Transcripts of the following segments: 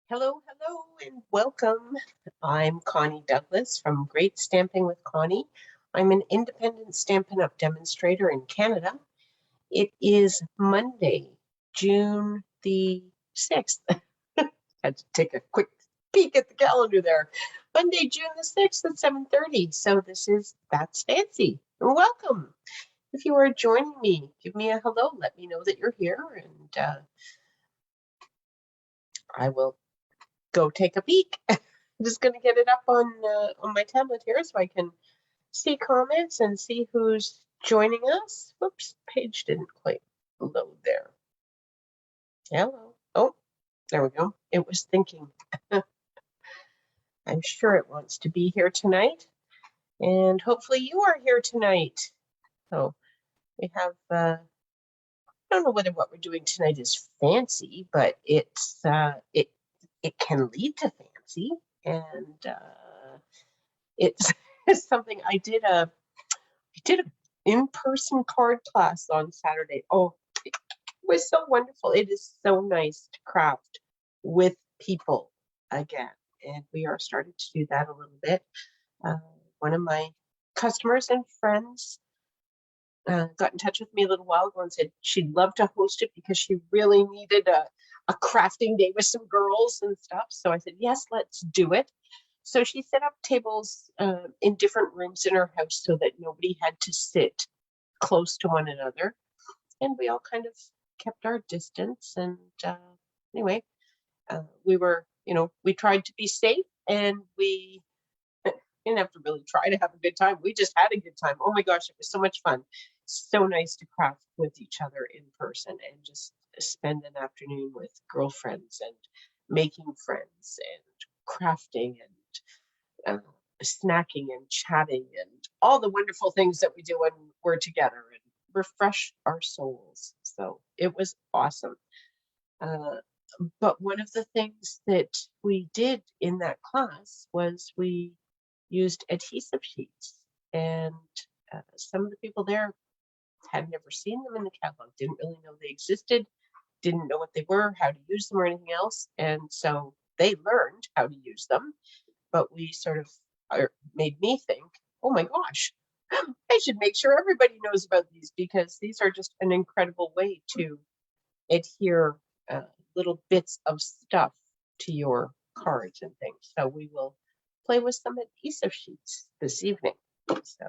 Hello, and welcome. I'm Connie Douglas from Great Stamping with Connie. I'm an independent Stampin' Up! Demonstrator in Canada. It is Monday, June the 6th. Had to take a quick peek at the calendar there. Monday, June the 6th at 7:30. So this is That's Fancy. Welcome. If you are joining me, give me a hello. Let me know that you're here, and I will go take a peek. I'm just going to get it up on my tablet here so I can see comments and see who's joining us. Whoops, page didn't quite load there. Hello. Oh, there we go. It was thinking. I'm sure it wants to be here tonight, and hopefully you are here tonight. So we have. I don't know whether what we're doing tonight is fancy, but it can lead to fancy, and it's something I did a in-person card class on Saturday. Oh, it was so wonderful. It is so nice to craft with people again, and we are starting to do that a little bit. One of my customers and friends got in touch with me a little while ago and said she'd love to host it because she really needed a crafting day with some girls and stuff. So I said, yes, let's do it. So she set up tables in different rooms in her house so that nobody had to sit close to one another. And we all kind of kept our distance. And anyway, we tried to be safe, and we didn't have to really try to have a good time. We just had a good time. Oh my gosh, it was so much fun. So nice to craft with each other in person and just spend an afternoon with girlfriends and making friends and crafting and snacking and chatting and all the wonderful things that we do when we're together and refresh our souls. So it was awesome. But one of the things that we did in that class was we used adhesive sheets, and some of the people there had never seen them in the catalog, didn't really know they existed, didn't know what they were, how to use them, or anything else. And so they learned how to use them, but we sort of made me think, oh my gosh, I should make sure everybody knows about these, because these are just an incredible way to adhere little bits of stuff to your cards and things. So we will play with some adhesive sheets this evening. So,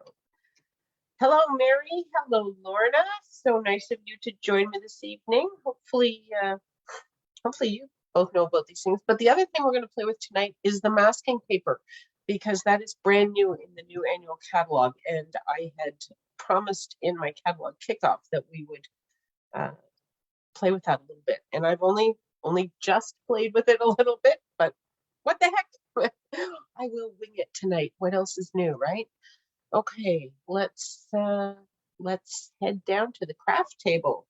hello, Mary. Hello, Lorna. So nice of you to join me this evening. Hopefully you both know about these things. But the other thing we're going to play with tonight is the masking paper, because that is brand new in the new annual catalog. And I had promised in my catalog kickoff that we would play with that a little bit. And I've only just played with it a little bit, but what the heck? I will wing it tonight. What else is new, right? Okay, let's head down to the craft table.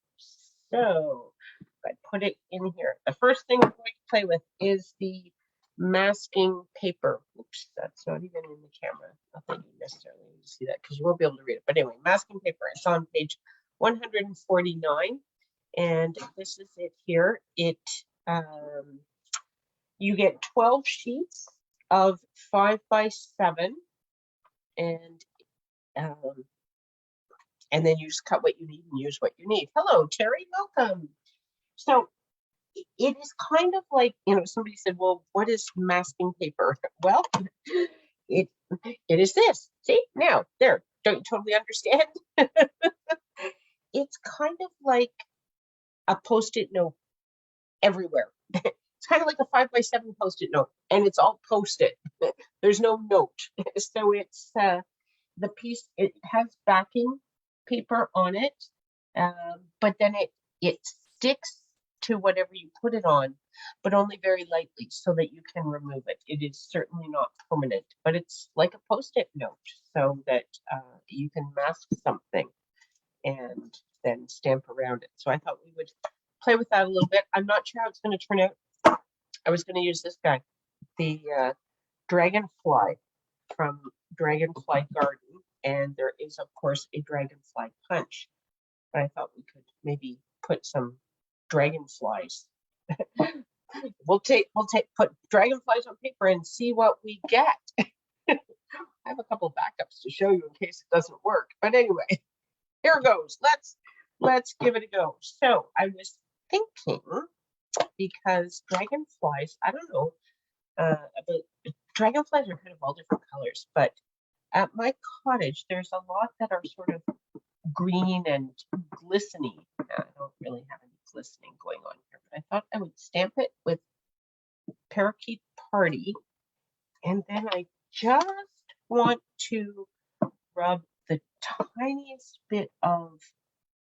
So I put it in here. The first thing we're going to play with is the masking paper. Oops, that's not even in the camera. Not that you necessarily need to see that because you won't be able to read it. But anyway, masking paper. It's on page 149, and this is it here. You get 12 sheets of 5x7, and then you just cut what you need and use what you need. Hello, Terry, welcome. So it is kind of like, somebody said, well, what is masking paper? Well, it is this. See, now, there, don't you totally understand? It's kind of like a Post-it note everywhere. It's kind of like a 5x7 Post-it note, and it's all Post-it. There's no note. So it's the piece, it has backing paper on it, but then it sticks to whatever you put it on, but only very lightly so that you can remove it. It is certainly not permanent, but it's like a Post-it note so that you can mask something and then stamp around it. So I thought we would play with that a little bit. I'm not sure how it's going to turn out. I was going to use this guy, the Dragonfly from Dragonfly Garden, and there is, of course, a Dragonfly punch. But I thought we could maybe put some dragonflies put dragonflies on paper and see what we get. I have a couple of backups to show you in case it doesn't work. But anyway, here goes. Let's give it a go. So I was thinking, because dragonflies, I don't know, but dragonflies are kind of all different colors, but at my cottage, there's a lot that are sort of green and glistening. I don't really have any glistening going on here, but I thought I would stamp it with Parakeet Party, and then I just want to rub the tiniest bit of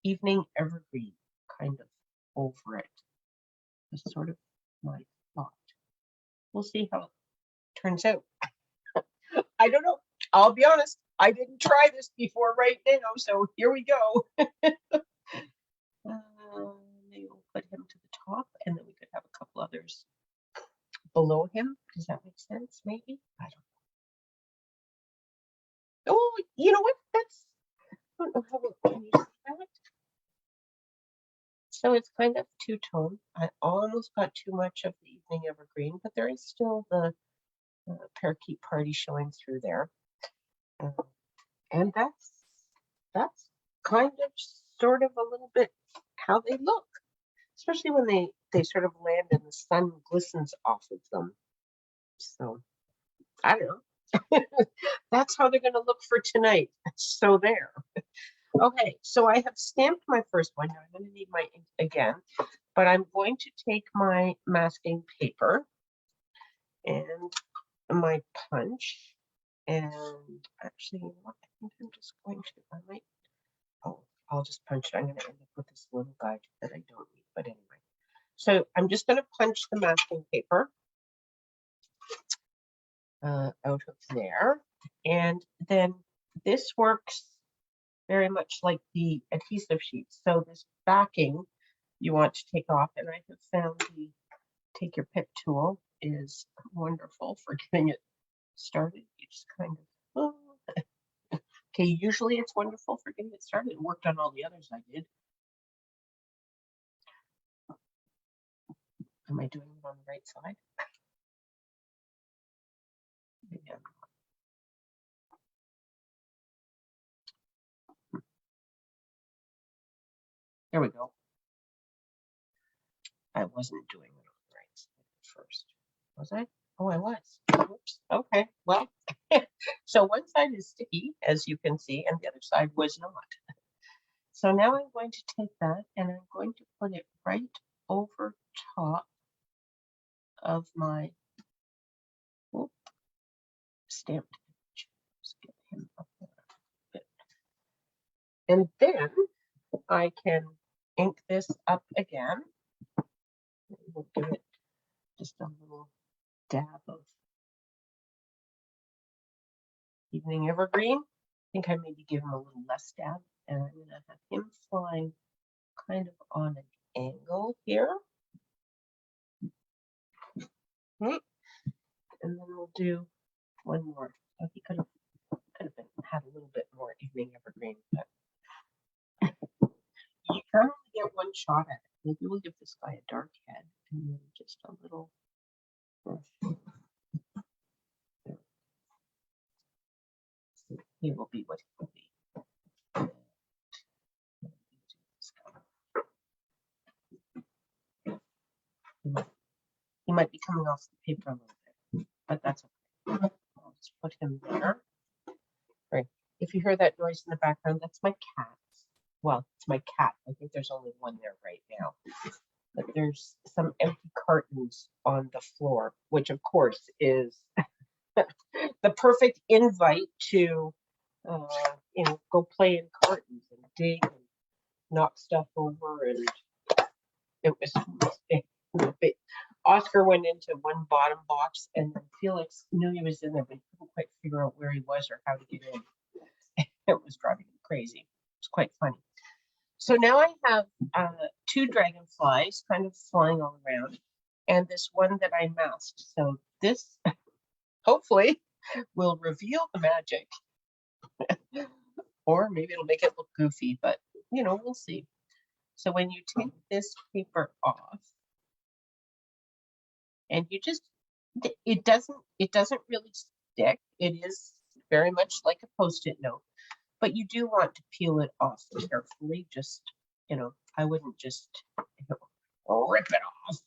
Evening Evergreen kind of over it. That's sort of my thought. We'll see how it turns out. I don't know. I'll be honest. I didn't try this before right now, so here we go. Maybe we'll put him to the top, and then we could have a couple others below him. Does that make sense? Maybe? I don't know. Oh, you know what? I don't know how can you see that? So it's kind of two-tone. I almost got too much of the Evening Evergreen, but there is still the Parakeet Party showing through there. And that's kind of sort of a little bit how they look, especially when they sort of land and the sun glistens off of them. So I don't know. That's how they're going to look for tonight. So there. Okay, so I have stamped my first one. Now I'm going to need my ink again, but I'm going to take my masking paper and my punch, and actually, you know what? I think I'm just going to, I'll just punch it. I'm going to end up with this little guide that I don't need, but anyway. So I'm just going to punch the masking paper out of there, and then this works very much like the adhesive sheet. So this backing you want to take off, and I have found the take your pick tool is wonderful for getting it started. You just kind of, okay, usually it's wonderful for getting it started. It worked on all the others I did. Am I doing it on the right side? Yeah. There we go. I wasn't doing it on the right side at first. Was I? Oh, I was. Oops. Okay. Well, so one side is sticky, as you can see, and the other side was not. So now I'm going to take that and I'm going to put it right over top of my stamped image. Let's get him up there a bit. And then I can ink this up again. We'll give it just a little dab of Evening Evergreen. I think I maybe give him a little less dab, and I'm going to have him flying kind of on an angle here. Okay. And then we'll do one more. So he could have had a little bit more Evening Evergreen, but you can only get one shot at it. Maybe we'll give this guy a dark head and then just a little brush. He will be what he will be. He might be coming off the paper a little bit, but that's okay. I'll just put him there. Right. If you hear that noise in the background, that's my cat. Well, it's my cat. I think there's only one there right now. But there's some empty cartons on the floor, which of course is the perfect invite to, go play in cartons and dig and knock stuff over. And it was, Oscar went into one bottom box, and then Felix knew he was in there, but he couldn't quite figure out where he was or how to get in. It was driving him crazy. It was quite funny. So now I have two dragonflies kind of flying all around, and this one that I masked. So this hopefully will reveal the magic, or maybe it'll make it look goofy, but we'll see. So when you take this paper off, and you just, it doesn't really stick. It is very much like a Post-it note, but you do want to peel it off carefully. Just, I wouldn't just rip it off.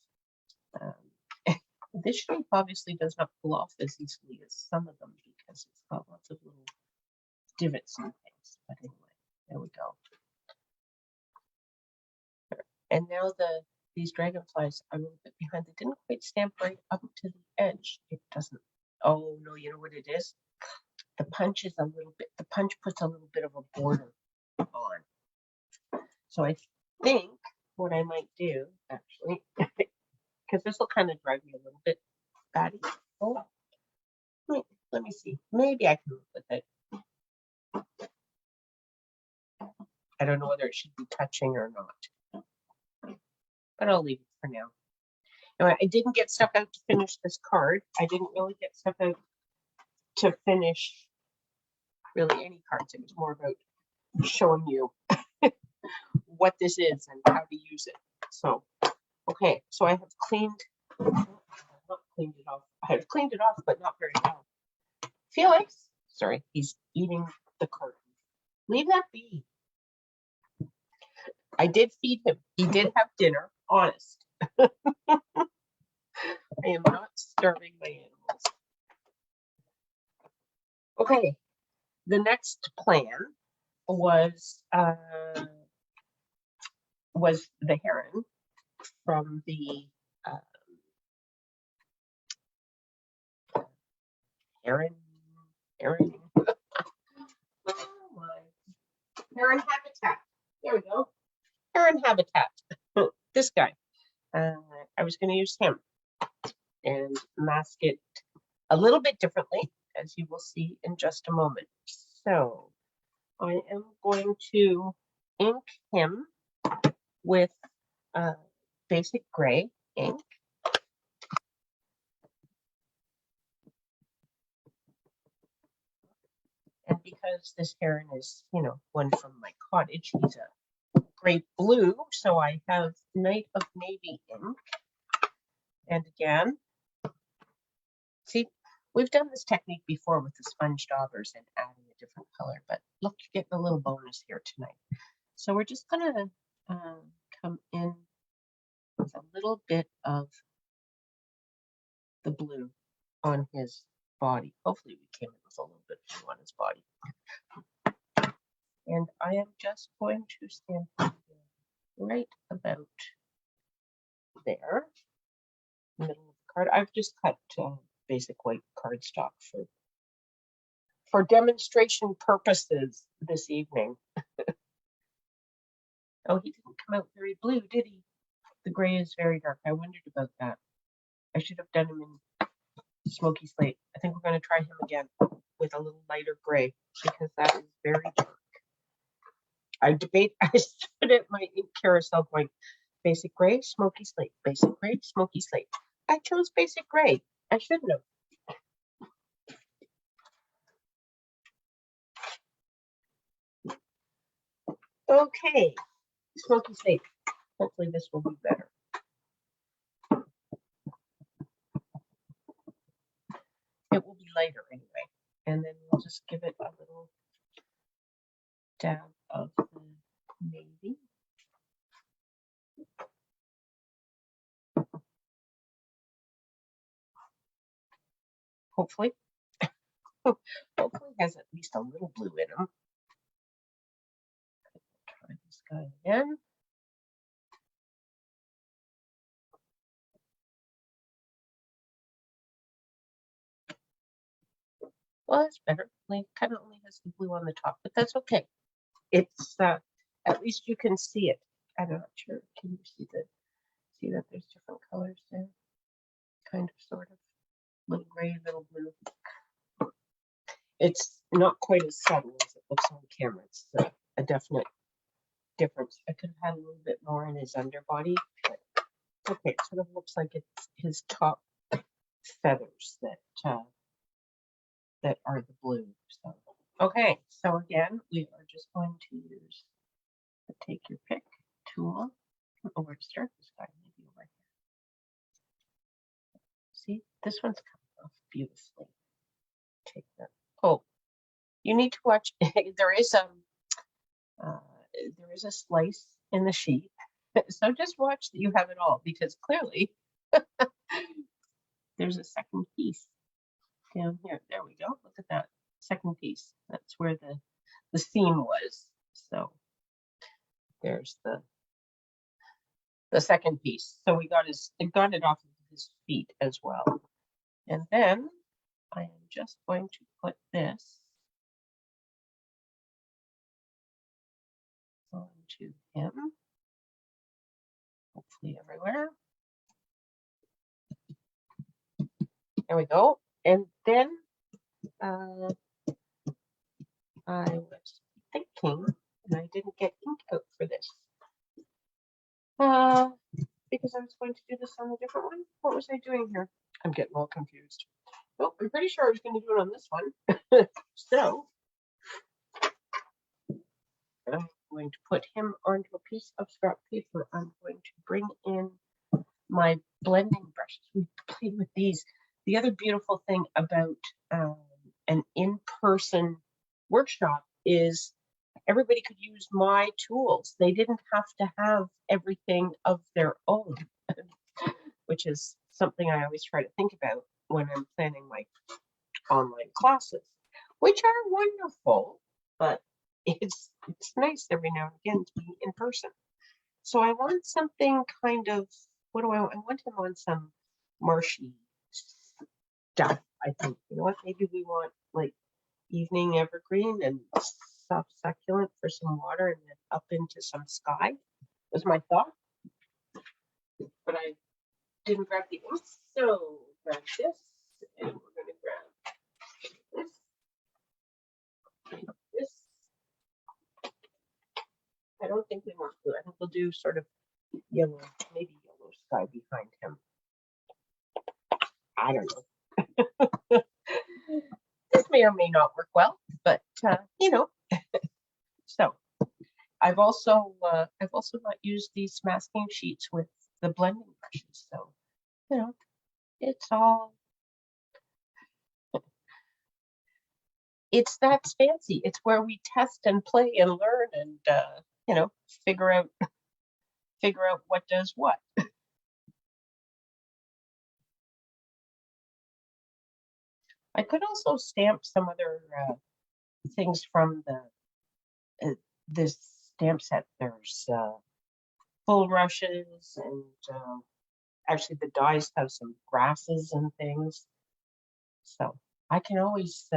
This shape obviously does not pull off as easily as some of them because it's got lots of little divots and things. But anyway, there we go. And now these dragonflies are a little bit behind. They didn't quite stamp right up to the edge. It doesn't. Oh no, you know what it is? The punch is a little bit. The punch puts a little bit of a border on. So I think what I might do actually, because this will kind of drive me a little bit batty. Oh, let me see. Maybe I can live with it. I don't know whether it should be touching or not, but I'll leave it for now. Now, I didn't get stuff out to finish this card. I didn't really get stuff out to finish really any cards. It was more about showing you what this is and how to use it. So, okay, so I have cleaned, not cleaned it off. I have cleaned it off, but not very well. Felix, sorry, he's eating the curtain. Leave that be. I did feed him. He did have dinner, honest. I am not starving my animals. Okay, the next plan was the heron from the heron oh my, heron habitat. There we go. Heron habitat. This guy. I was going to use him and mask it a little bit differently, as you will see in just a moment. So I am going to ink him with basic gray ink. And because this heron is, one from my cottage, he's a great blue, so I have Night of Navy ink. And again, see, we've done this technique before with the sponge daubers and adding a different color, but look, you're getting a little bonus here tonight. So we're just gonna come in with a little bit of the blue on his body. Hopefully we came in with a little bit of blue on his body. And I am just going to stamp it right about there, middle of the card. I've just cut basic white cardstock for demonstration purposes this evening. Oh, he didn't come out very blue, did he? The gray is very dark. I wondered about that. I should have done him in smoky slate. I think we're going to try him again with a little lighter gray because that is very dark. I stood at my ink carousel going, basic gray, smoky slate, basic gray, smoky slate. I chose basic gray. I shouldn't have. Okay, smoky slate. Hopefully this will be better. It will be lighter anyway. And then we'll just give it a little dab of the navy. Hopefully. Hopefully has at least a little blue in him. Try this guy again. Well, that's better. Like, kind of only has the blue on the top, but that's okay. It's at least you can see it. I'm not sure. Can you see that there's different colors there? Kind of, sort of. Little gray, little blue. It's not quite as subtle as it looks on camera. It's a definite difference. I could have had a little bit more in his underbody, but okay. It sort of looks like it's his top feathers that are the blue. So okay, so again, we are just going to use the take your pick tool. I don't know where to start this guy. Maybe over This one's coming off beautifully. Take that. Oh, you need to watch. There is a slice in the sheet, so just watch that you have it all, because clearly there's a second piece down here. There we go. Look at that second piece. That's where the seam was. So there's the second piece. So we got it off of his feet as well. And then I am just going to put this onto him, hopefully everywhere. There we go. And then I was thinking, and I didn't get ink out for this, because I was going to do this on a different one. What was I doing here? I'm getting all confused. Well, I'm pretty sure I was going to do it on this one. So I'm going to put him onto a piece of scrap paper. I'm going to bring in my blending brushes. We played with these. The other beautiful thing about an in-person workshop is everybody could use my tools. They didn't have to have everything of their own, which is something I always try to think about when I'm planning my online classes, which are wonderful, but it's nice every now and again to be in person. So I want something kind of, what do I want? I want him on some marshy stuff, I think. You know what? Maybe we want like evening evergreen and soft succulent for some water, and then up into some sky was my thought. But I didn't grab the ink, so grab this, and we're going to grab this. I don't think we want blue. I think we'll do sort of yellow, maybe yellow sky behind him. I don't know. This may or may not work well, but you know. So I've also not used these masking sheets with the blending brushes. So you know, it's that's fancy. It's where we test and play and learn and you know, figure out what does what. I could also stamp some other things from this stamp set. There's full rushes, and actually the dies have some grasses and things. So I can always,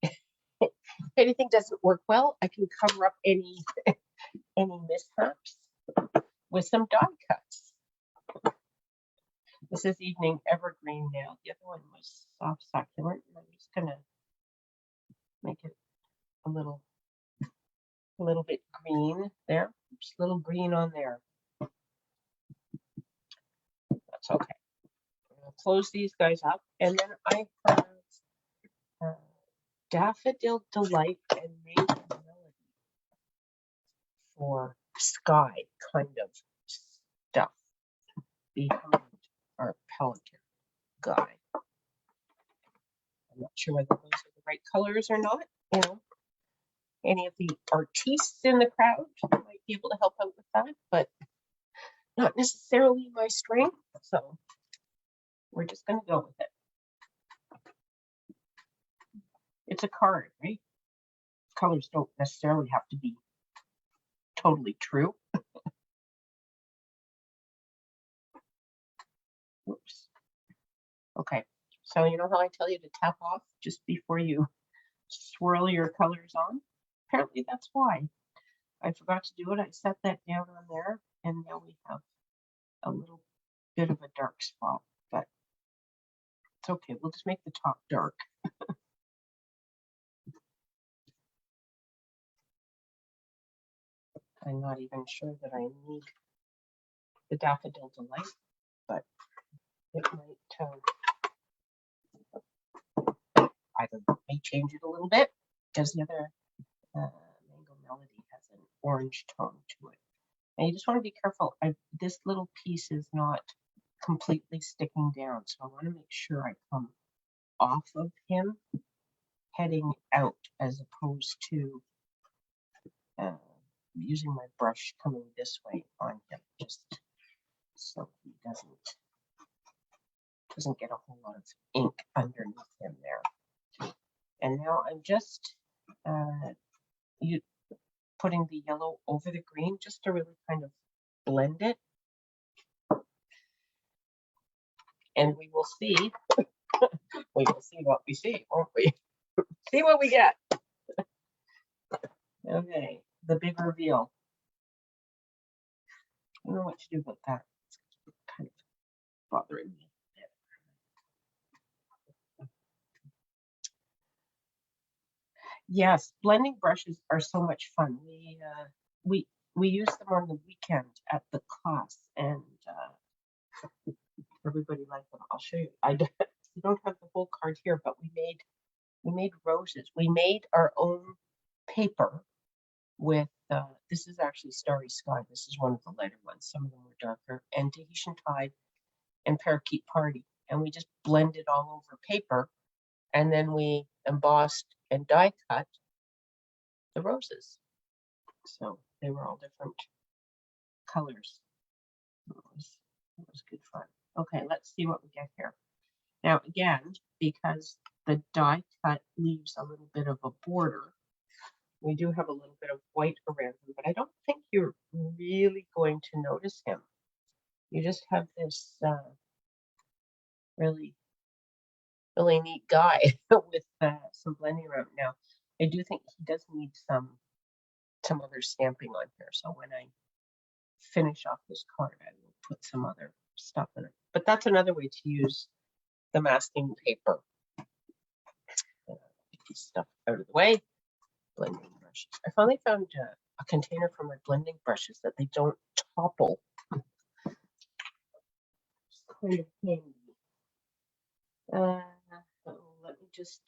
if anything doesn't work well, I can cover up any mishaps with some die cuts. This is evening evergreen now. The other one was soft succulent. I'm just gonna make it a little bit green there. Just a little green on there. That's okay. I'll close these guys up, and then I have Daffodil Delight and Maple Melody for sky kind of stuff behind our pelican guy. I'm not sure whether those are the right colors or not. You know, any of the artistes in the crowd might be able to help out with that, but not necessarily my strength. So we're just going to go with it. It's a card, right? Colors don't necessarily have to be totally true. Oops. Okay, so you know how I tell you to tap off just before you swirl your colors on? Apparently that's why. I forgot to do it. I set that down on there, and now we have a little bit of a dark spot, but it's okay. We'll just make the top dark. I'm not even sure that I need the Daffodil Delight, but it might, I don't know, may change it a little bit, because the other Mango Melody has an orange tone to it. And you just want to be careful. This little piece is not completely sticking down. So I want to make sure I come off of him, heading out, as opposed to using my brush coming this way on him, just so he doesn't get a whole lot of ink underneath him there. And now I'm just putting the yellow over the green just to really kind of blend it. And we will see. We will see what we see, won't we? See what we get. Okay, the big reveal. I don't know what to do about that. It's kind of bothering me. Yes, blending brushes are so much fun. We use them on the weekend at the class, and everybody liked them. I'll show you. I don't have the whole card here, but we made roses. We made our own paper with this is actually Starry Sky. This is one of the lighter ones. Some of them were darker, and Tahitian Tide and Parakeet Party, and we just blended all over paper, and then we embossed and die cut the roses. So they were all different colors. It was good fun. Okay, let's see what we get here. Now again, because the die cut leaves a little bit of a border, we do have a little bit of white around him, but I don't think you're really going to notice him. You just have this really neat guy with some blending around. Now, I do think he does need some other stamping on here. So when I finish off this card, I will put some other stuff in it. But that's another way to use the masking paper. Stuff out of the way. Blending brushes. I finally found a container for my blending brushes that they don't topple. It's kind of handy. Let me just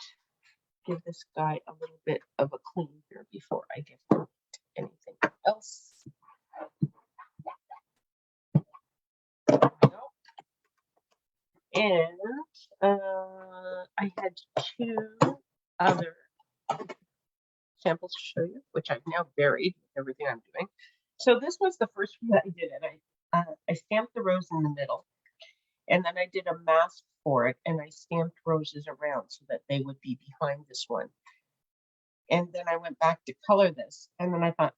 give this guy a little bit of a clean here before I give him anything else. There we go. And I had two other samples to show you, which I've now buried with everything I'm doing. So this was the first one that I did, and I stamped the rose in the middle, and then I did a mask for it, and I stamped roses around so that they would be behind this one. And then I went back to color this, and then I thought,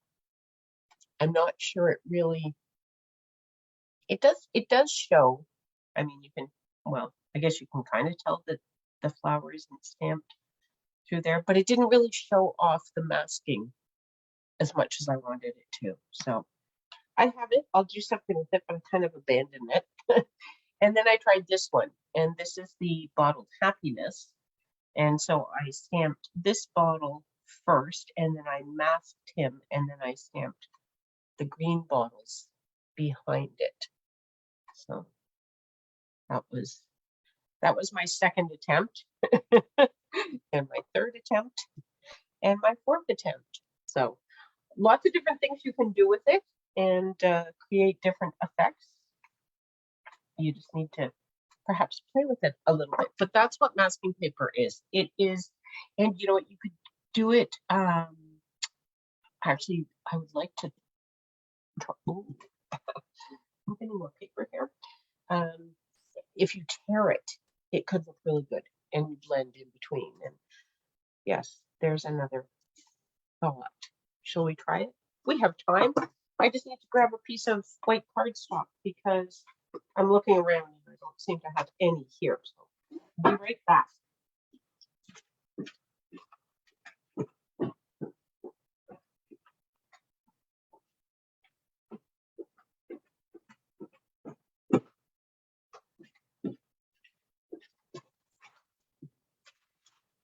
I'm not sure it really, it does show. I mean, you can, well, I guess you can kind of tell that the flower isn't stamped through there, but it didn't really show off the masking as much as I wanted it to. So I have it. I'll do something with it, but I kind of abandoned it. And then I tried this one, and this is the Bottled Happiness. And so I stamped this bottle first, and then I masked him, and then I stamped the green bottles behind it. So that was my second attempt, and my third attempt, and my fourth attempt. So lots of different things you can do with it and create different effects. You just need to perhaps play with it a little bit. But that's what masking paper is. It is, and you know what, you could do it. Actually, I would like to. I'm getting more paper here. If you tear it, it could look really good and blend in between. And yes, there's another thought. Shall we try it? We have time. I just need to grab a piece of white cardstock because I'm looking around and I don't seem to have any here. So be right back.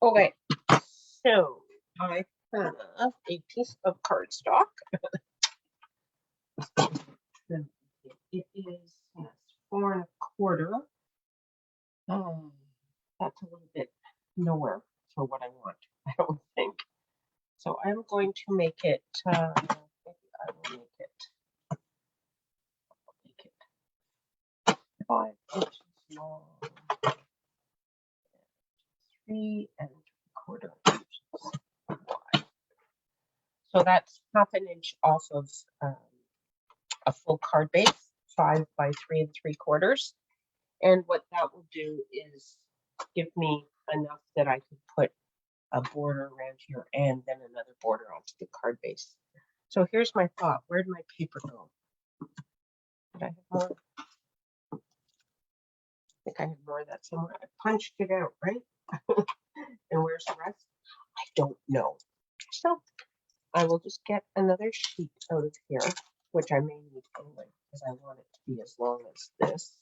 Okay, so I have a piece of cardstock. It is 4 1/4. That's a little bit nowhere for what I want, I don't think. So I'm going to make it, maybe I will make it 5 inches long, 3 3/4 inches wide. So that's 1/2 inch off of a full card base, 5 by 3 3/4. And what that will do is give me enough that I could put a border around here and then another border onto the card base. So here's my thought. Where'd my paper go? Did I have more? I think I have more of that somewhere. I punched it out, right? And where's the rest? I don't know. So I will just get another sheet out of here, which I may need anyway, because I want it to be as long as this.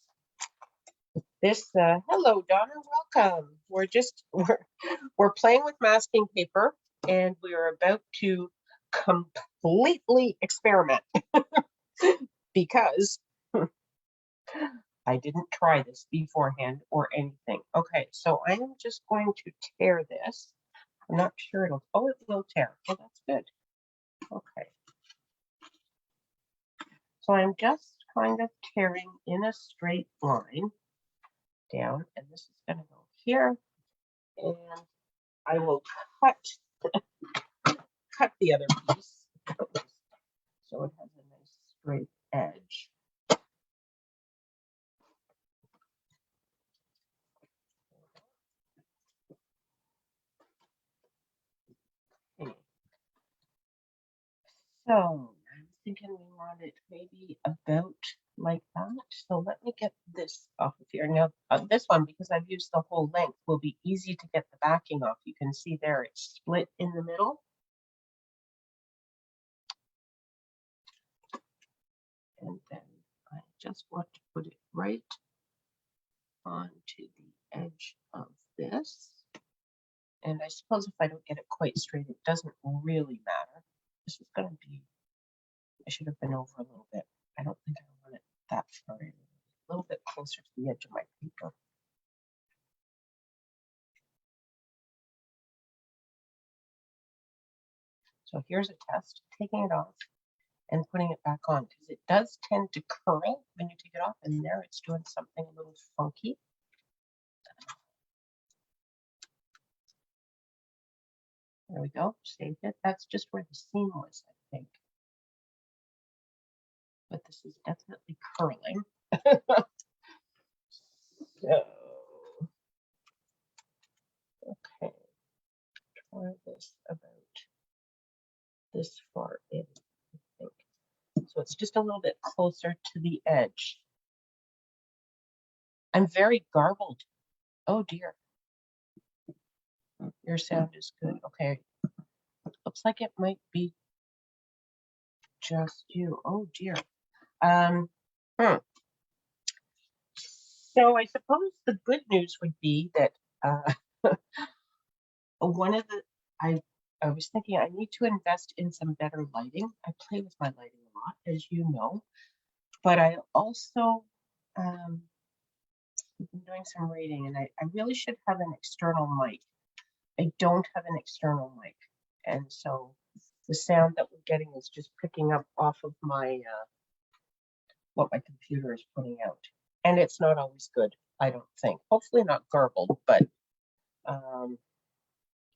Hello, Donna, welcome. We're playing with masking paper, and we are about to completely experiment because I didn't try this beforehand or anything. Okay, so I am just going to tear this. I'm not sure oh, it will tear. Oh, that's good. Okay. So I'm just kind of tearing in a straight line down, and this is going to go here, and I will cut the other piece so it has a nice straight edge. Okay. So I'm thinking we want it maybe about like that. So let me get this off of here. Now this one, because I've used the whole length, will be easy to get the backing off. You can see there it's split in the middle. And then I just want to put it right onto the edge of this. And I suppose if I don't get it quite straight, it doesn't really matter. This is going to be, I should have been over a little bit. I don't think I want it that far in. A little bit closer to the edge of my paper. So here's a test, taking it off and putting it back on, because it does tend to curl when you take it off, and there it's doing something a little funky. There we go, saved it. That's just where the seam was, I think. But this is definitely curling. So, okay, try this about this far in, I think. So it's just a little bit closer to the edge. I'm very garbled. Oh dear. Your sound is good. Okay. Looks like it might be just you. Oh dear. So I suppose the good news would be that one of the I was thinking I need to invest in some better lighting. I play with my lighting a lot, as you know, but I also been doing some reading, and I really should have an external mic. I don't have an external mic, and so the sound that we're getting is just picking up off of my what my computer is putting out, and it's not always good. I don't think. Hopefully not garbled, but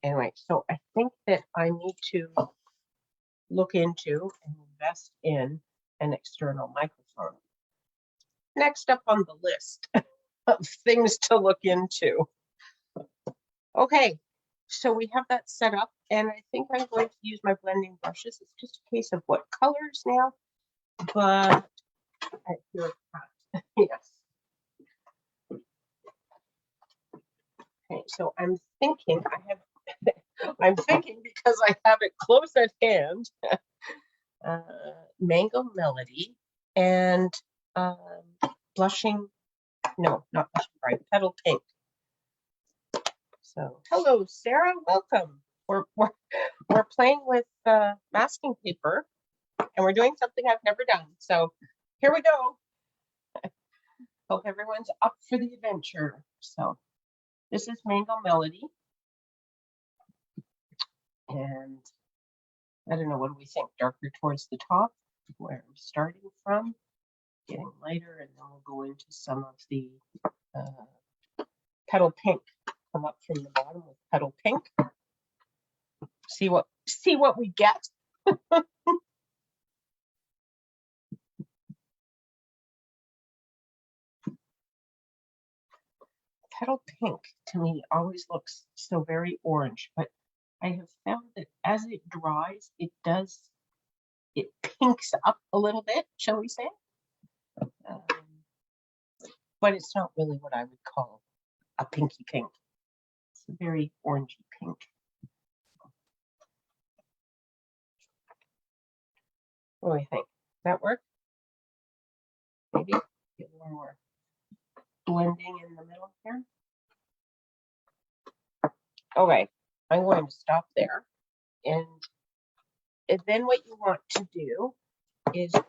anyway. So I think that I need to look into and invest in an external microphone. Next up on the list of things to look into. Okay, so we have that set up, and I think I'm going to use my blending brushes. It's just a case of what colors now, but I feel it. Yes. Okay, so I'm thinking I'm thinking because I have it close at hand, Mango Melody and blushing, no, not blushing bright, Petal Pink. So, hello, Sarah, welcome. We're playing with masking paper, and we're doing something I've never done. So, here we go. Hope everyone's up for the adventure. So, this is Mango Melody. And I don't know, what do we think? Darker towards the top, where I'm starting from. getting lighter, and then we'll go into some of the petal pink. Come up from the bottom with petal pink. See what we get. Petal pink to me always looks so very orange, but I have found that as it dries, it pinks up a little bit, shall we say? But it's not really what I would call a pinky pink. It's a very orangey pink. What do you think? Does that work? Maybe get a little more blending in the middle here. Okay, I'm going to stop there. And then what you want to do is get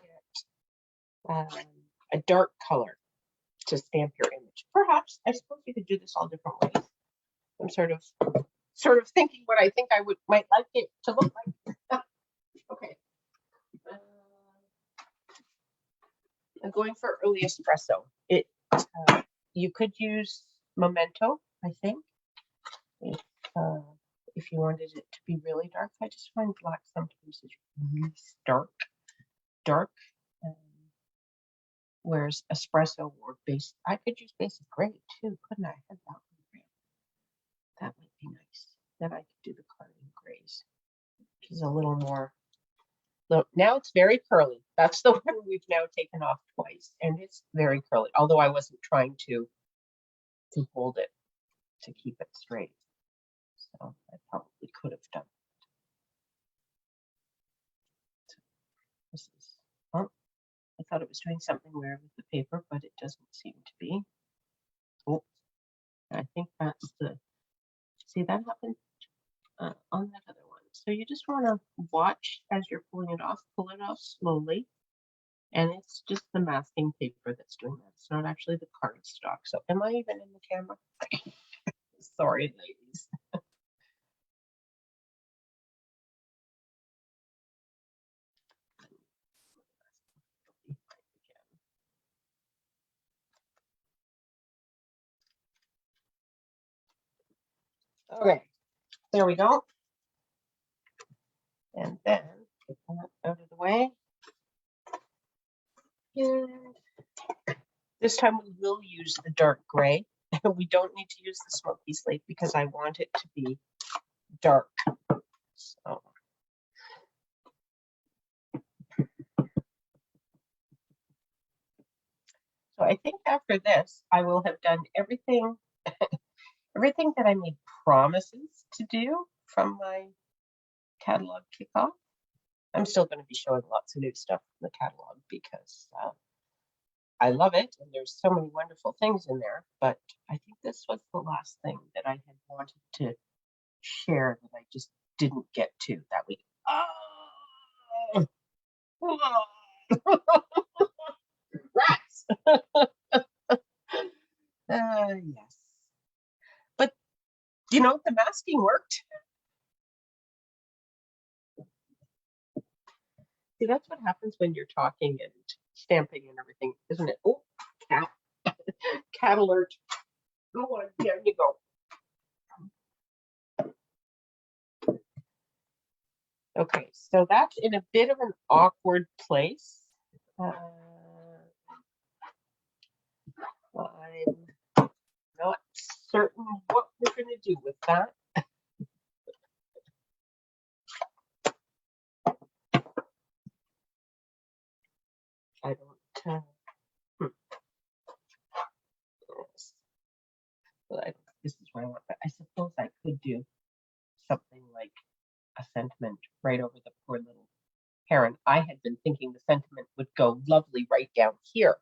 a dark color to stamp your image. Perhaps, I suppose you could do this all different ways. I'm sort of thinking what I think I might like it to look like. Okay. I'm going for early espresso. You could use memento, I think, if you wanted it to be really dark. I just find black sometimes is really dark. Whereas espresso or base, I could use basic gray too, couldn't I? I had that one. That might be nice. Then I could do the carding grays, which is a little more. Look, now it's very curly. That's the one we've now taken off twice, and it's very curly. Although I wasn't trying to hold it to keep it straight, so I probably could have done it. So this is. Oh, I thought it was doing something weird with the paper, but it doesn't seem to be. Oh, I think that's the. See, that happened on that other one. So you just want to watch as you're pulling it off. Pull it off slowly. And it's just the masking paper that's doing that. It's not actually the cardstock. So am I even in the camera? Sorry, ladies. Okay, there we go. And then get that out of the way. And this time we will use the dark gray. We don't need to use the smoky slate because I want it to be dark. So. So I think after this, I will have done everything, everything that I made promises to do from my catalog kickoff. I'm still going to be showing lots of new stuff from the catalog because I love it and there's so many wonderful things in there. But I think this was the last thing that I had wanted to share that I just didn't get to that week. Oh! Rats! Yes. But, you know, the masking worked. See, that's what happens when you're talking and stamping and everything, isn't it? Oh, cat. Cat alert. Go on, there you go. Okay, so that's in a bit of an awkward place. I'm not certain what we're going to do with that. I don't. Yes. But this is what I want. But I suppose I could do something like a sentiment right over the poor little heron. I had been thinking the sentiment would go lovely right down here.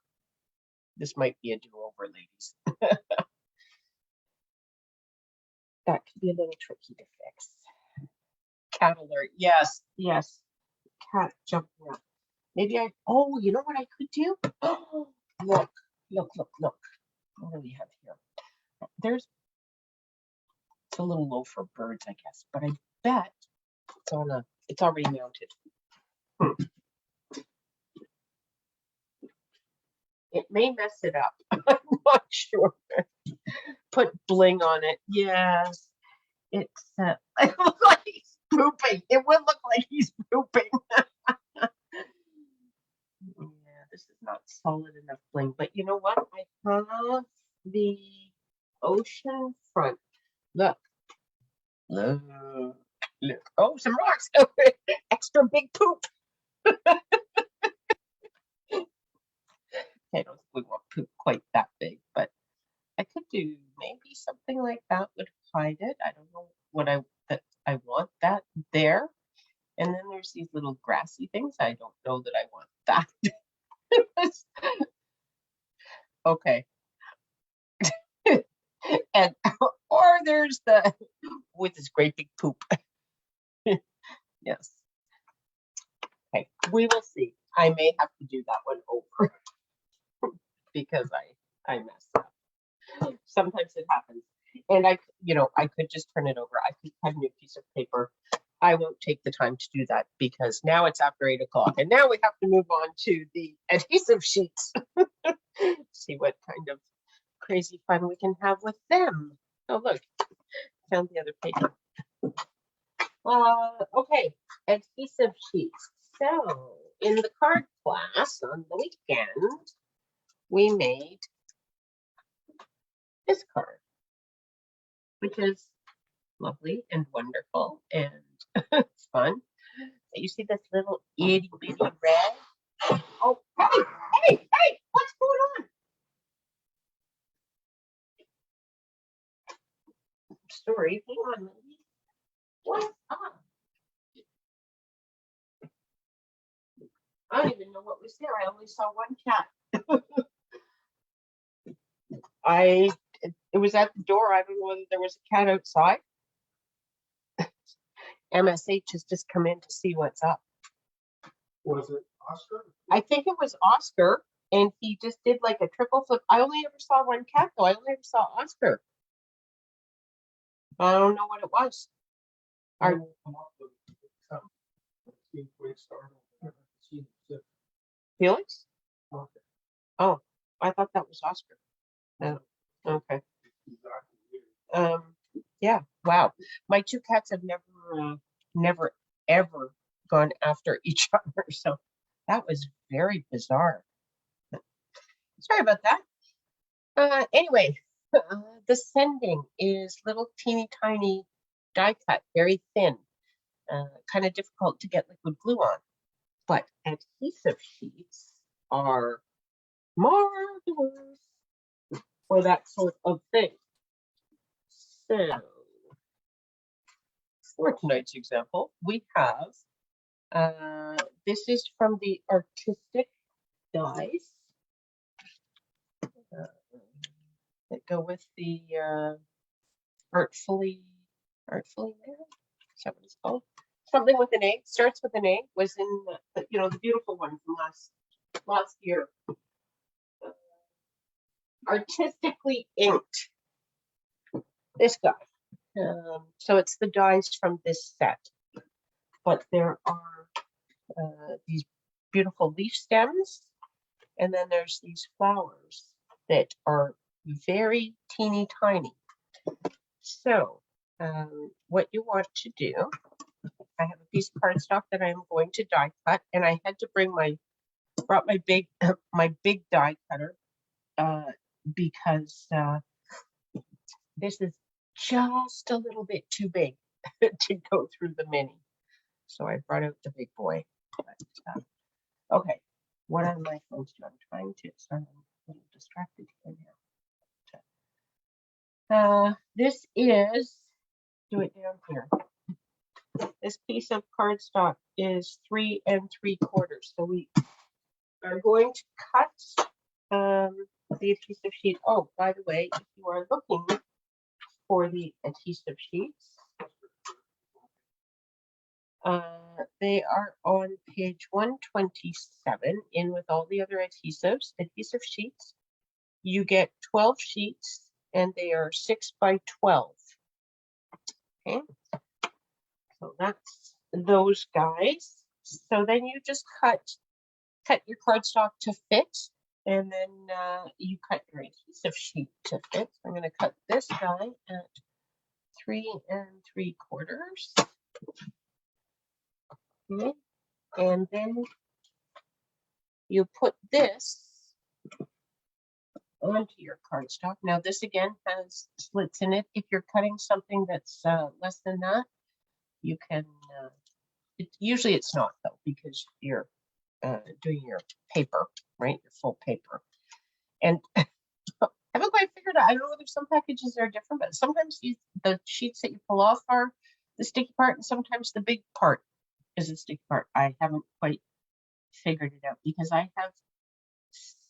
This might be a do-over, ladies. That could be a little tricky to fix. Cat alert. Yes, yes. Cat jumping up. Maybe oh, you know what I could do? Oh, look. What do we have here? It's a little low for birds, I guess, but I bet it's already mounted. It may mess it up. I'm not sure. Put bling on it. Yes. It's it looks like he's pooping. It would look like he's pooping. Yeah, this is not solid enough bling. But you know what? I have the ocean front. Look. Look. Look. Oh, some rocks. Extra big poop. I don't think we want poop quite that big, but I could do maybe something like that would hide it. I don't know what I want that there. And then there's these little grassy things. I don't know that I want that. Okay. And or there's the with this great big poop. Yes. Okay, we will see. I may have to do that one over because I messed up. Sometimes it happens. And I could just turn it over. I could cut a new piece of paper. I won't take the time to do that because now it's after 8 o'clock and now we have to move on to the adhesive sheets. See what kind of crazy fun we can have with them. Oh, look, found the other paper. Okay, adhesive sheets. So in the card class on the weekend, we made this card, which is lovely and wonderful and it's fun. You see this little itty bitty red? Oh, hey, what's going on? Sorry, hang on, lady. What's up? I don't even know what was there. I only saw one cat. It was at the door. I don't know whether there was a cat outside. MSH has just come in to see what's up. Was it Oscar? I think it was Oscar, and he just did like a triple flip. I only ever saw one cat, though. I only ever saw Oscar. I don't know what it was. Felix? Okay. Oh, I thought that was Oscar. Oh, okay. Yeah. Wow. My two cats have never ever gone after each other. So that was very bizarre. Sorry about that. Anyway, the sending is little teeny tiny die cut, very thin, kind of difficult to get liquid glue on. But adhesive sheets are marvelous for that sort of thing. So for tonight's example, we have, this is from the artistic dies that go with the artfully married. Is that what it's called? Something with an A, starts with an A, was in the beautiful one from last year. Artistically inked. This guy. So it's the dies from this set, but there are these beautiful leaf stems, and then there's these flowers that are very teeny tiny. So what you want to do, I have a piece of cardstock that I'm going to die cut, and I had to brought my big die cutter because this is just a little bit too big to go through the mini. So I brought out the big boy. But, okay, what am I going to do? I'm trying to, sorry, I'm a little distracted here now. This is, do it down here. This piece of cardstock is 3 3/4. So we are going to cut the adhesive sheet. Oh, by the way, if you are looking for the adhesive sheets, they are on page 127 in with all the other adhesive sheets. You get 12 sheets and they are 6 by 12. Okay, so that's those guys. So then you just cut your cardstock to fit And then you cut your adhesive sheet to fit. So I'm going to cut this guy at 3 3/4. Okay. And then you put this onto your cardstock. Now this again has slits in it. If you're cutting something that's less than that, you can, usually it's not though, because you're doing your paper, right? Your full paper. And I haven't quite figured out, I don't know whether some packages are different, but sometimes the sheets that you pull off are the sticky part, and sometimes the big part is the sticky part. I haven't quite figured it out because I have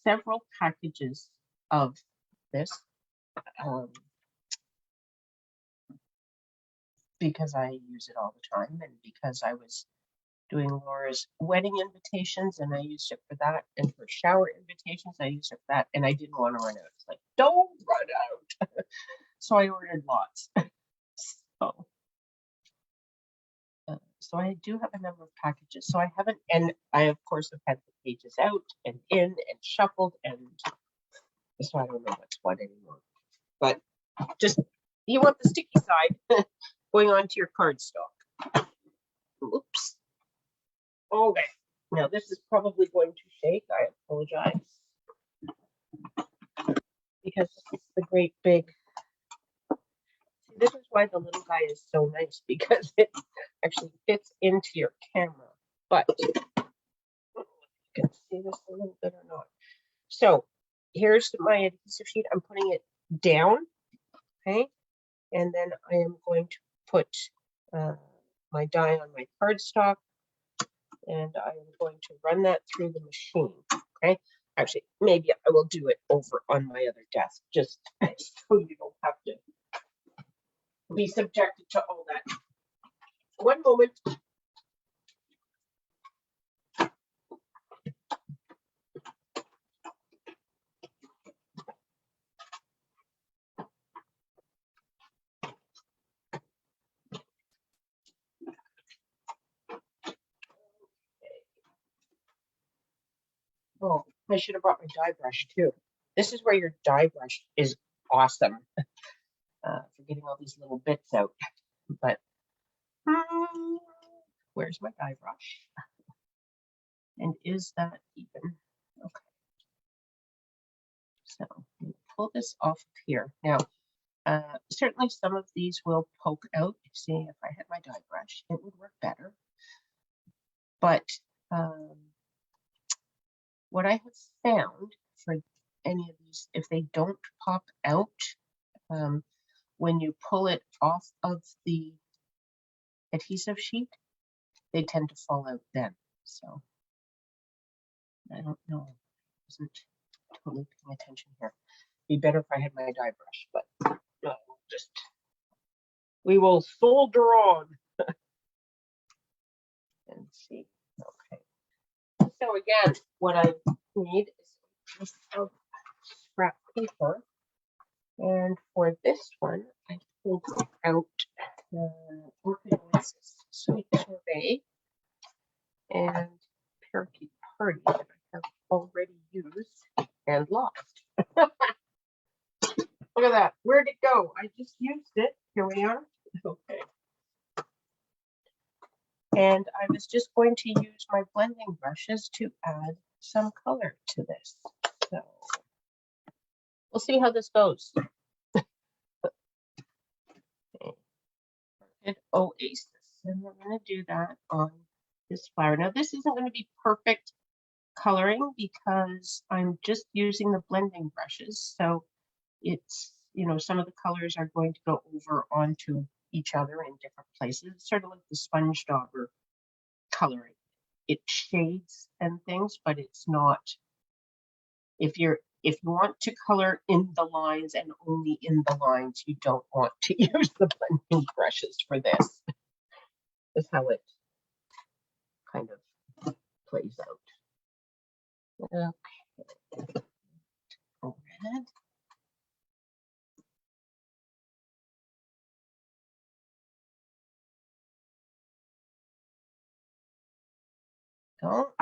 several packages of this because I use it all the time, and because I was doing Laura's wedding invitations and I used it for that, and for shower invitations I used it for that, and I didn't want to run out. It's like, don't run out. So I ordered lots. So I do have a number of packages. So I haven't, and I of course have had the pages out and in and shuffled, and so I don't know what's what anymore. But just, you want the sticky side going onto your cardstock. Oops. Okay. Now this is probably going to shake. I apologize. Because this is the great big. See, this is why the little guy is so nice, because it actually fits into your camera. But you can see this a little bit or not. So here's my adhesive sheet. I'm putting it down. Okay. And then I am going to put my die on my cardstock, and I am going to run that through the machine. Okay. Actually, maybe I will do it over on my other desk, just so you don't have to be subjected to all that. One moment. Oh, I should have brought my die brush too. This is where your die brush is awesome for getting all these little bits out. But where's my die brush? And is that even? Okay. So pull this off of here. Now, certainly some of these will poke out. See, if I had my die brush, it would work better. But what I have found for any of these, if they don't pop out, when you pull it off of the adhesive sheet, they tend to fall out then. So I don't know. I wasn't totally paying attention here. Be better if I had my die brush, but no, just we will soldier on and see. Okay. So again, what I need is a piece of scrap paper, and for this one, I pulled out Oasis Sweet Sorbet and Parakeet Party that I have already used and lost. Look at that. Where'd it go? I just used it. Here we are. Okay. And I was just going to use my blending brushes to add some color to this. So we'll see how this goes. And Oasis. And we're going to do that on this flower. Now this isn't going to be perfect coloring because I'm just using the blending brushes. So it's, you know, some of the colors are going to go over onto each other in different places. It's sort of like the sponge dauber coloring. It shades and things, but it's not, if you want to color in the lines and only in the lines, you don't want to use the blending brushes for this. Is how it kind of plays out. Okay. Red. Go.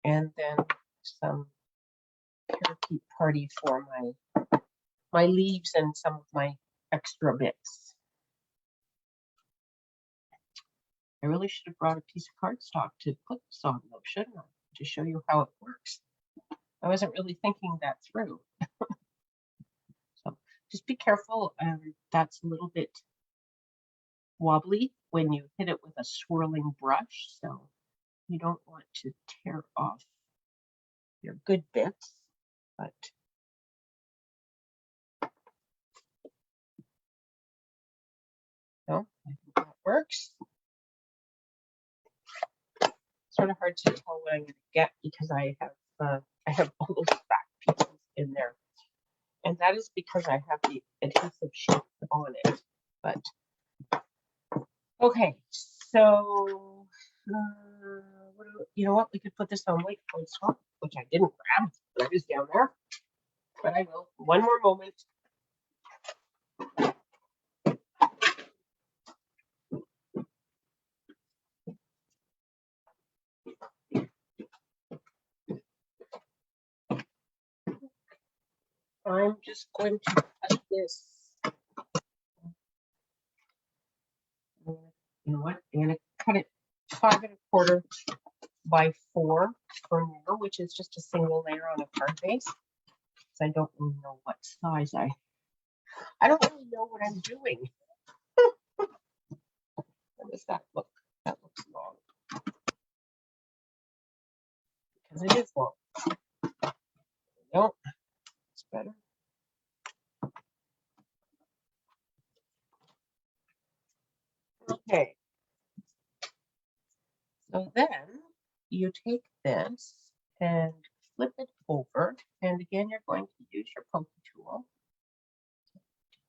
And then some parakeet party for my leaves and some of my extra bits. I really should have brought a piece of cardstock to put this on though, shouldn't I? To show you how it works. I wasn't really thinking that through. So just be careful. That's a little bit wobbly when you hit it with a swirling brush, so you don't want to tear off your good bits, but no, I think that works. Sort of hard to tell what I'm going to get because I have all those back pieces in there, and that is because I have the adhesive sheet on it. But okay, so you know what? We could put this on white cardstock, which I didn't grab when I was down there, but I will. One more moment. I'm just going to cut this. You know what? I'm going to cut it 5 1/4 by 4 for now, which is just a single layer on a card base. So I don't really know what size I don't really know what I'm doing. How does that look? That looks long. Because it is long. No, it's better. Okay. So then you take this and flip it over. And again, you're going to use your pokey tool.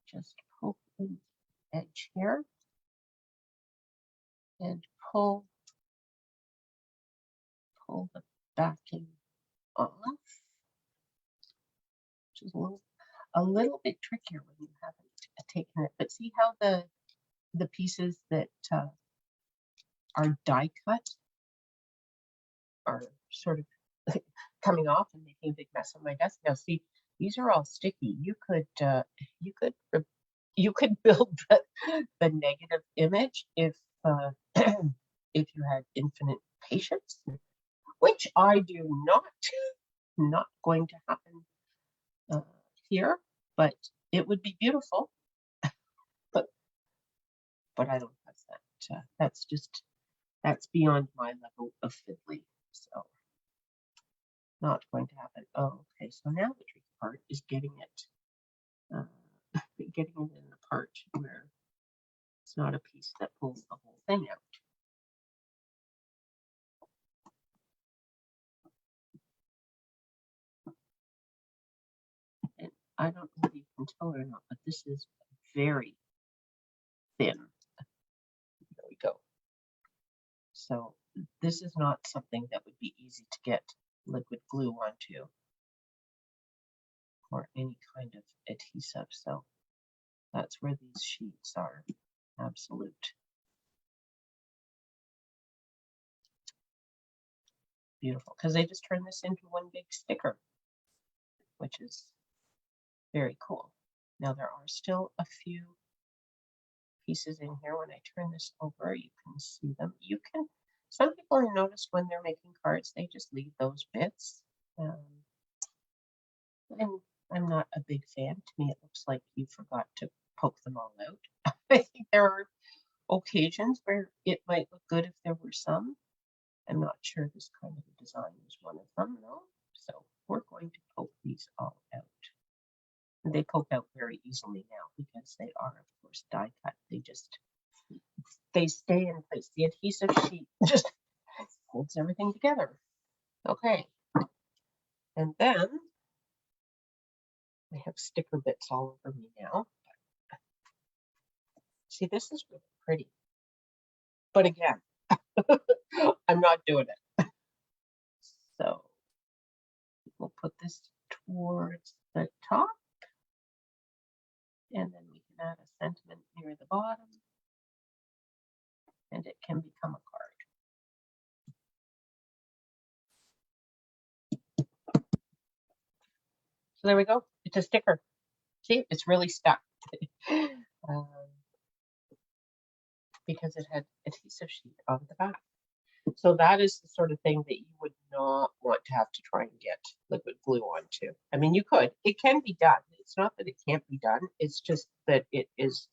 Just poke in the edge here and pull the backing off, which is a little bit trickier when you haven't taken it. But see how the pieces that are die cut are sort of coming off and making a big mess on my desk. Now see, these are all sticky. You could build the negative image if if you had infinite patience, which I do not. Not going to happen here, but it would be beautiful. but I don't have that. That's beyond my level of fiddly. So not going to happen. Oh, okay. So now the tricky part is getting it in the part where it's not a piece that pulls the whole thing out. And I don't know if you can tell or not, but this is very thin. There we go. So this is not something that would be easy to get liquid glue onto or any kind of adhesive. So that's where these sheets are absolute. Beautiful, because they just turn this into one big sticker, which is very cool. Now there are still a few pieces in here. When I turn this over, you can see them. Some people have noticed when they're making cards, they just leave those bits. And I'm not a big fan. To me, it looks like you forgot to poke them all out. I think there are occasions where it might look good if there were some. I'm not sure this kind of a design is one of them, though. So we're going to poke these all out. And they poke out very easily now because they are, of course, die cut. They stay in place. The adhesive sheet just holds everything together. Okay. And then I have sticker bits all over me now. See, this is really pretty. But again, I'm not doing it. So we'll put this towards the top. And then we can add a sentiment near the bottom. And it can become a card. So there we go. It's a sticker. See, it's really stuck. um, because it had adhesive sheet on the back. So that is the sort of thing that you would not want to have to try and get liquid glue onto. I mean, you could. It can be done. It's not that it can't be done. It's just that it is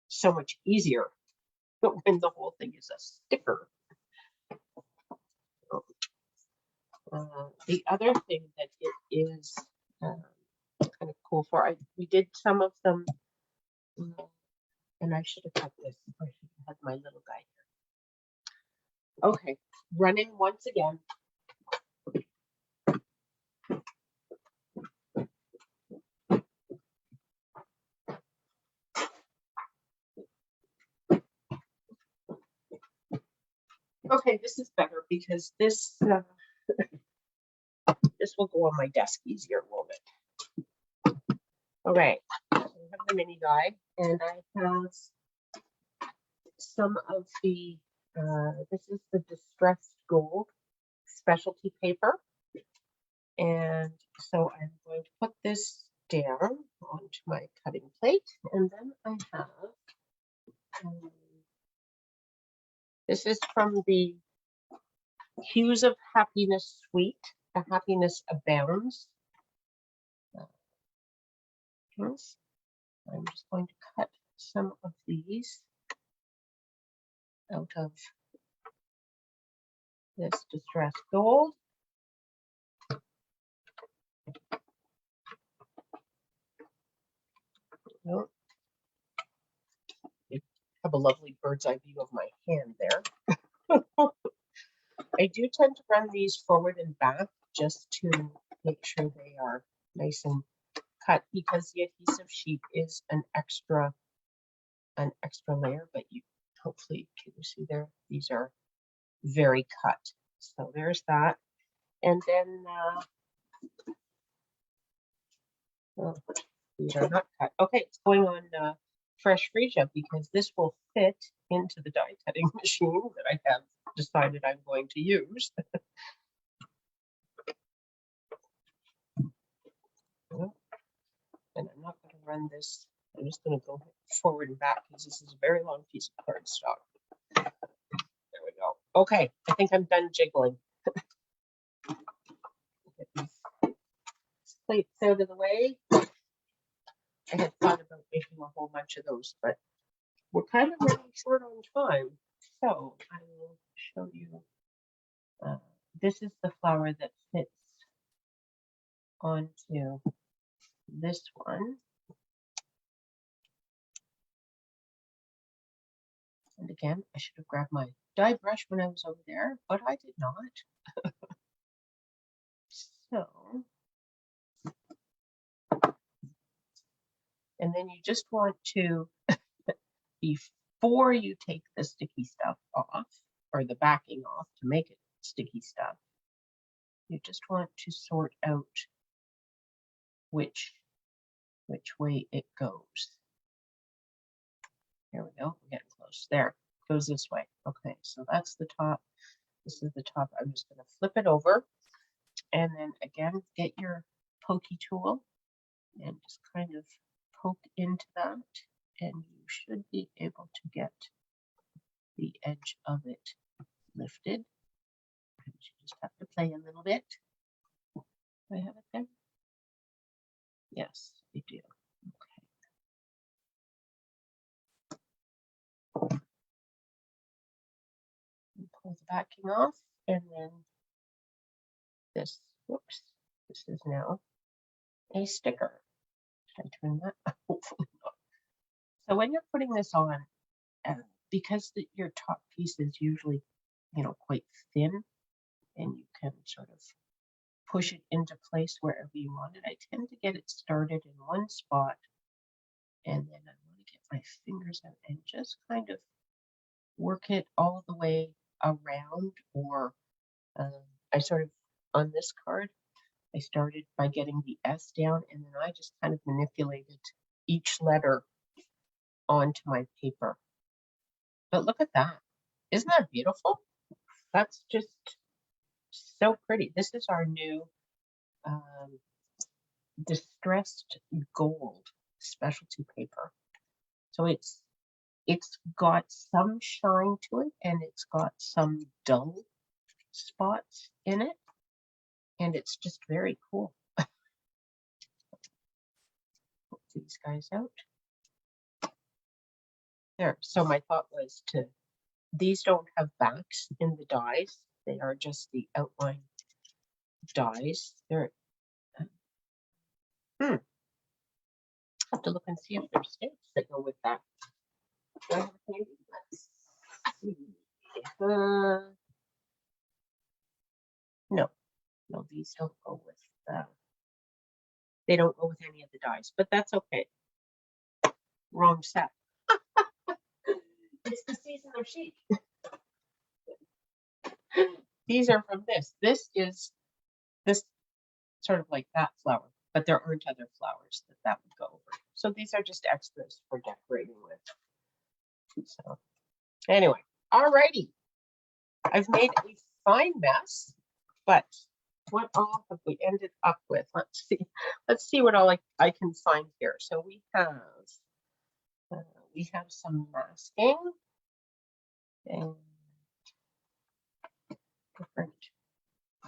so much easier when the whole thing is a sticker. The other thing that it is kind of cool for, we did some of them, and I should have cut this. I should have had my little guy here. Okay, running once again. Okay, this is better because this this will go on my desk easier, won't it? Okay, so I have the mini guy, and I have some of the, this is the distressed gold specialty paper. And so I'm going to put this down onto my cutting plate, and then I have, this is from the Hues of Happiness Suite, The Happiness Abounds. I'm just going to cut some of these out of this distressed gold. Nope. I have a lovely bird's eye view of my hand there. I do tend to run these forward and back just to make sure they are nice and cut, because the adhesive sheet is an extra layer, but you hopefully can you see there, these are very cut. So there's that. And then oh, these are not cut. Okay, it's going on fresh freesia because this will fit into the die cutting machine that I have decided I'm going to use. And I'm not going to run this. I'm just going to go forward and back because this is a very long piece of cardstock. There we go. Okay, I think I'm done jiggling. Get these plates out of the way. I had thought about making a whole bunch of those, but we're kind of running short on time. So I will show you. This is the flower that fits onto this one. And again, I should have grabbed my dye brush when I was over there, but I did not. So, and then you just want to, before you take the sticky stuff off, or the backing off to make it sticky stuff, you just want to sort out which way it goes. Here we go, we're getting close. There, it goes this way. Okay, so that's the top. This is the top. I'm just going to flip it over, and then again, get your pokey tool and just kind of poke into that, and you should be able to get the edge of it lifted. You just have to play a little bit. Do I have it there? Yes, I do. Okay. Pull the backing off, and then this, whoops, this is now a sticker. Should I turn that? Hopefully not. So when you're putting this on, because your top piece is usually, quite thin, and you can sort of push it into place wherever you want it, I tend to get it started in one spot, and then I want to get my fingers out and just kind of work it all the way around, or I sort of, on this card, I started by getting the S down, and then I just kind of manipulated each letter onto my paper. But look at that. Isn't that beautiful? That's just so pretty. This is our new distressed gold specialty paper. So it's got some shine to it, and it's got some dull spots in it, and it's just very cool. Put these guys out. There. So my thought was these don't have backs in the dies. They are just the outline dies. They're have to look and see if there's stamps that go with that. Do I have a handy? Let's see. No, these don't go with they don't go with any of the dies, but that's okay. Wrong set. It's the season of sheep. These are from this. This is this sort of like that flower, but there aren't other flowers that would go over. So these are just extras for decorating with. So anyway, alrighty. I've made a fine mess, but what all have we ended up with? Let's see. Let's see what all I can find here. So we have some masking and different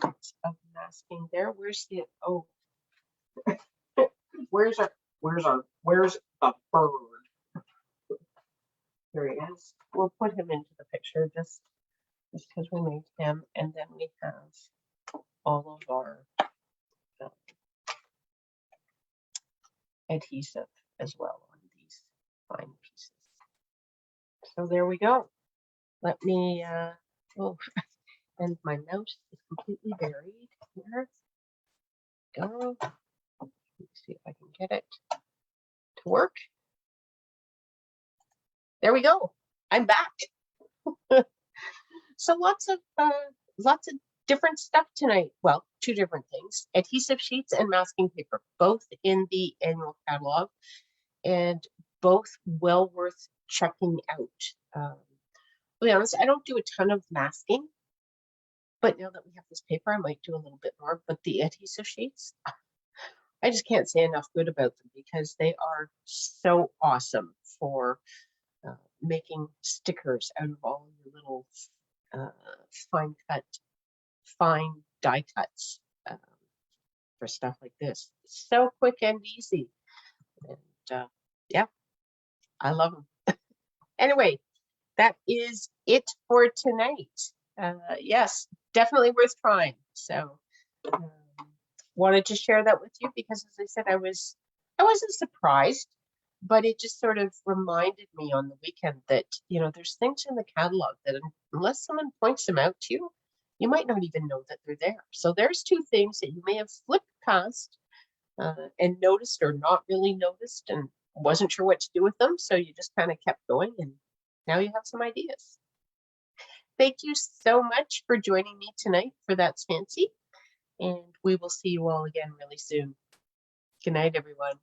types of masking there. Where's the where's the bird? Here he is. We'll put him into the picture just because we made him, and then we have all of our adhesive as well on these fine pieces. So there we go. Let me and my mouse is completely buried here. Go. Let's see if I can get it to work. There we go. I'm back. So lots of different stuff tonight. Well, two different things: adhesive sheets and masking paper, both in the annual catalog, and both well worth checking out. To be honest, I don't do a ton of masking, but now that we have this paper, I might do a little bit more. But the adhesive sheets, I just can't say enough good about them because they are so awesome for making stickers out of all your little fine die cuts for stuff like this. It's so quick and easy, and yeah, I love them. Anyway, that is it for tonight. Yes, definitely worth trying. So wanted to share that with you because, as I said, I wasn't surprised, but it just sort of reminded me on the weekend that, you know, there's things in the catalog that unless someone points them out to you, you might not even know that they're there. So there's two things that you may have flipped past and noticed or not really noticed and wasn't sure what to do with them. So you just kind of kept going, and now you have some ideas. Thank you so much for joining me tonight for That's Fancy, and we will see you all again really soon. Good night, everyone.